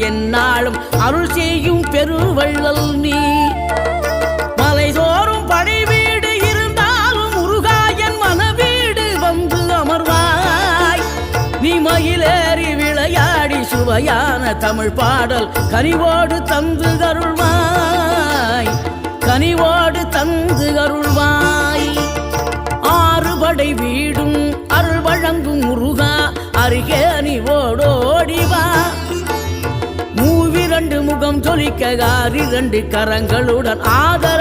எந்நாளும் அருள் செய்யும் பெருவள்ளல் நீ. மலைதோறும் படை வீடு இருந்தாலும் முருகாயன் மனவீடு வந்து அமர்வாய். நீ மயிலேறி விளையாடி சுவையான தமிழ் பாடல் கனிவோடு தந்து அருள்வாய், கனிவோடு தந்து அருள்வாய். ஆறுபடை வீடும் அருள் வழங்கும் முருகா அருகே நீ ஓடோடிவா. மூவிரண்டு முகம் ஜொலிக்க 6 கரங்களுடன் ஆதர